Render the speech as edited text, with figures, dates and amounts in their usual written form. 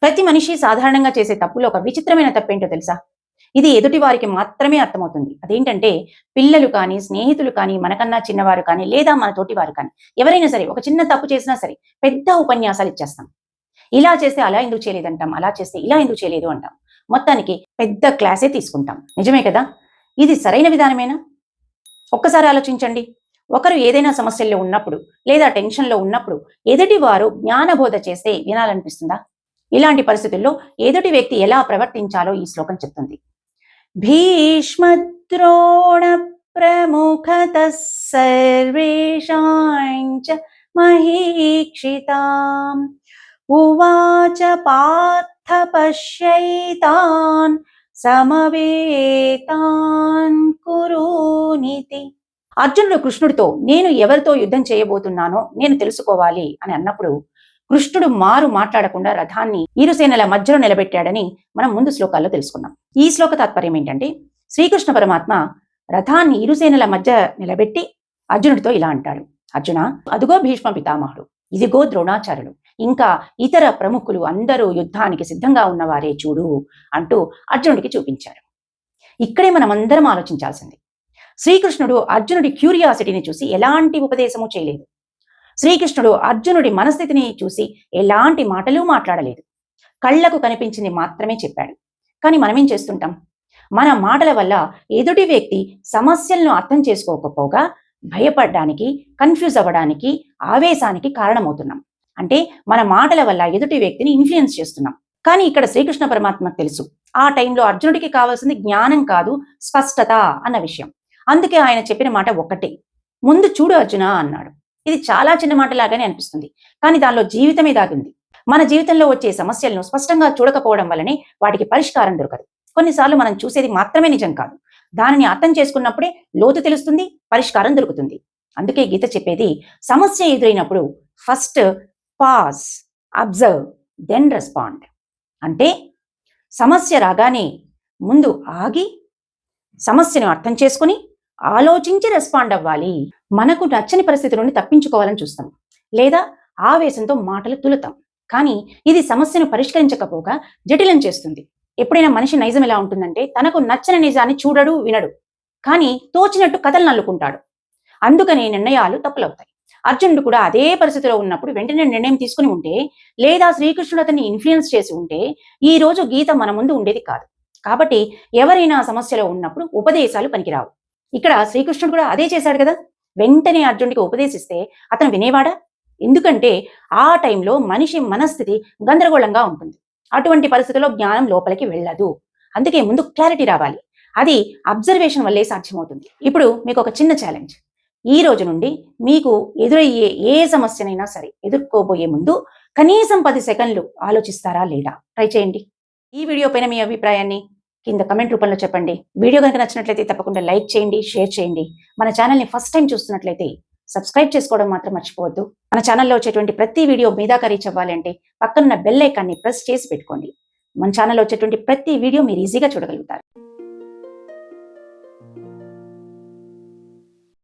ప్రతి మనిషి సాధారణంగా చేసే తప్పులో ఒక విచిత్రమైన తప్పేంటో తెలుసా? ఇది ఎదుటి వారికి మాత్రమే అర్థమవుతుంది. అదేంటంటే పిల్లలు కానీ, స్నేహితులు కానీ, మనకన్నా చిన్నవారు కానీ, లేదా మన తోటి వారు కానీ, ఎవరైనా సరే ఒక చిన్న తప్పు చేసినా సరే పెద్ద ఉపన్యాసాలు ఇచ్చేస్తాం. ఇలా చేస్తే అలా ఎందుకు చేయలేదంటాం, అలా చేస్తే ఇలా ఎందుకు చేయలేదు అంటాం. మొత్తానికి పెద్ద క్లాసే తీసుకుంటాం. నిజమే కదా? ఇది సరైన విధానమేనా? ఒక్కసారి ఆలోచించండి. ఒకరు ఏదైనా సమస్యల్లో ఉన్నప్పుడు లేదా టెన్షన్లో ఉన్నప్పుడు ఎదుటి వారు జ్ఞానబోధ చేస్తే వినాలనిపిస్తుందా? ఇలాంటి పరిస్థితుల్లో ఎదుటి వ్యక్తి ఎలా ప్రవర్తించాలో ఈ శ్లోకం చెప్తుంది. భీష్మద్రోణ ప్రముఖతః సర్వేషాంచ మహీక్షితాం ఉవాచ పార్థ పశ్యైతాన్ సమవేతాన్ కురునితి. అర్జునుడు కృష్ణుడితో నేను ఎవరితో యుద్ధం చేయబోతున్నానో నేను తెలుసుకోవాలి అని అన్నప్పుడు కృష్ణుడు మాట్లాడకుండా రథాన్ని ఇరుసేనల మధ్యలో నిలబెట్టాడని మనం ముందు శ్లోకాల్లో తెలుసుకున్నాం. ఈ శ్లోక తాత్పర్యం ఏంటంటే శ్రీకృష్ణ పరమాత్మ రథాన్ని ఇరుసేనల మధ్య నిలబెట్టి అర్జునుడితో ఇలా అంటాడు, అర్జున, అదుగో భీష్మ పితామహుడు, ఇదిగో ద్రోణాచార్యులు, ఇంకా ఇతర ప్రముఖులు అందరూ యుద్ధానికి సిద్ధంగా ఉన్నవారే చూడు అంటూ అర్జునుడికి చూపించారు. ఇక్కడే మనం అందరం ఆలోచించాల్సింది. శ్రీకృష్ణుడు అర్జునుడి క్యూరియాసిటీని చూసి ఎలాంటి ఉపదేశము చేయలేదు. శ్రీకృష్ణుడు అర్జునుడి మనస్థితిని చూసి ఎలాంటి మాటలు మాట్లాడలేదు. కళ్లకు కనిపించింది మాత్రమే చెప్పాడు. కానీ మనమేం చేస్తుంటాం? మన మాటల వల్ల ఎదుటి వ్యక్తి సమస్యలను అర్థం చేసుకోకపోగా భయపడడానికి, కన్ఫ్యూజ్ అవ్వడానికి, ఆవేశానికి కారణమవుతున్నాం. అంటే మన మాటల వల్ల ఎదుటి వ్యక్తిని ఇన్ఫ్లుయెన్స్ చేస్తున్నాం. కానీ ఇక్కడ శ్రీకృష్ణ పరమాత్మకు తెలుసు ఆ టైంలో అర్జునుడికి కావాల్సింది జ్ఞానం కాదు, స్పష్టత అన్న విషయం. అందుకే ఆయన చెప్పిన మాట ఒక్కటే, ముందు చూడు అర్జున అన్నాడు. ఇది చాలా చిన్న మాటలాగానే అనిపిస్తుంది, కానీ దానిలో జీవితమే దాగింది. మన జీవితంలో వచ్చే సమస్యలను స్పష్టంగా చూడకపోవడం వల్లనే వాటికి పరిష్కారం దొరకదు. కొన్నిసార్లు మనం చూసేది మాత్రమే నిజం కాదు, దానిని అర్థం చేసుకున్నప్పుడే లోతు తెలుస్తుంది, పరిష్కారం దొరుకుతుంది. అందుకే గీత చెప్పేది, సమస్య ఎదురైనప్పుడు first pause, observe, then respond. అంటే సమస్య రాగానే ముందు ఆగి సమస్యను అర్థం చేసుకుని ఆలోచించి రెస్పాండ్ అవ్వాలి. మనకు నచ్చని పరిస్థితి నుండి తప్పించుకోవాలని చూస్తాం, లేదా ఆవేశంతో మాటలు తులుతాం. కానీ ఇది సమస్యను పరిష్కరించకపోగా జటిలం చేస్తుంది. ఎప్పుడైనా మనిషి నైజం ఎలా ఉంటుందంటే తనకు నచ్చని నిజాన్ని చూడడు, వినడు, కానీ తోచినట్టు కథలు నల్లుకుంటాడు. అందుకని నిర్ణయాలు తప్పులవుతాయి. అర్జునుడు కూడా అదే పరిస్థితిలో ఉన్నప్పుడు వెంటనే నిర్ణయం తీసుకుని ఉంటే, లేదా శ్రీకృష్ణుడు అతన్ని ఇన్ఫ్లుయెన్స్ చేసి ఉంటే ఈ రోజు గీత మన ముందు ఉండేది కాదు. కాబట్టి ఎవరైనా సమస్యలో ఉన్నప్పుడు ఉపదేశాలు పనికిరావు. ఇక్కడ శ్రీకృష్ణుడు కూడా అదే చేశాడు కదా. వెంటనే అర్జునుడికి ఉపదేశిస్తే అతను వినేవాడా? ఎందుకంటే ఆ టైంలో మనిషి మనస్థితి గందరగోళంగా ఉంటుంది. అటువంటి పరిస్థితుల్లో జ్ఞానం లోపలికి వెళ్ళదు. అందుకే ముందు క్లారిటీ రావాలి. అది అబ్జర్వేషన్ వల్లే సాధ్యమవుతుంది. ఇప్పుడు మీకు ఒక చిన్న ఛాలెంజ్. ఈ రోజు నుండి మీకు ఎదురయ్యే ఏ సమస్యనైనా సరే ఎదుర్కోబోయే ముందు కనీసం 10 సెకండ్లు ఆలోచిస్తారా లేదా? ట్రై చేయండి. ఈ వీడియో పైన మీ అభిప్రాయాన్ని కింద కమెంట్ రూపంలో చెప్పండి. వీడియో కనుక నచ్చినట్లయితే తప్పకుండా లైక్ చేయండి, షేర్ చేయండి. మన ఛానల్ని ఫస్ట్ టైం చూస్తున్నట్లయితే సబ్స్క్రైబ్ చేసుకోవడం మాత్రం మర్చిపోవద్దు. మన ఛానల్లో వచ్చేటువంటి ప్రతి వీడియో మీ దాకా రీచ్ అవ్వాలి అంటే పక్కనున్న బెల్ ఐకాన్ని ప్రెస్ చేసి పెట్టుకోండి. మన ఛానల్లో వచ్చేటువంటి ప్రతి వీడియో మీరు ఈజీగా చూడగలుగుతారు.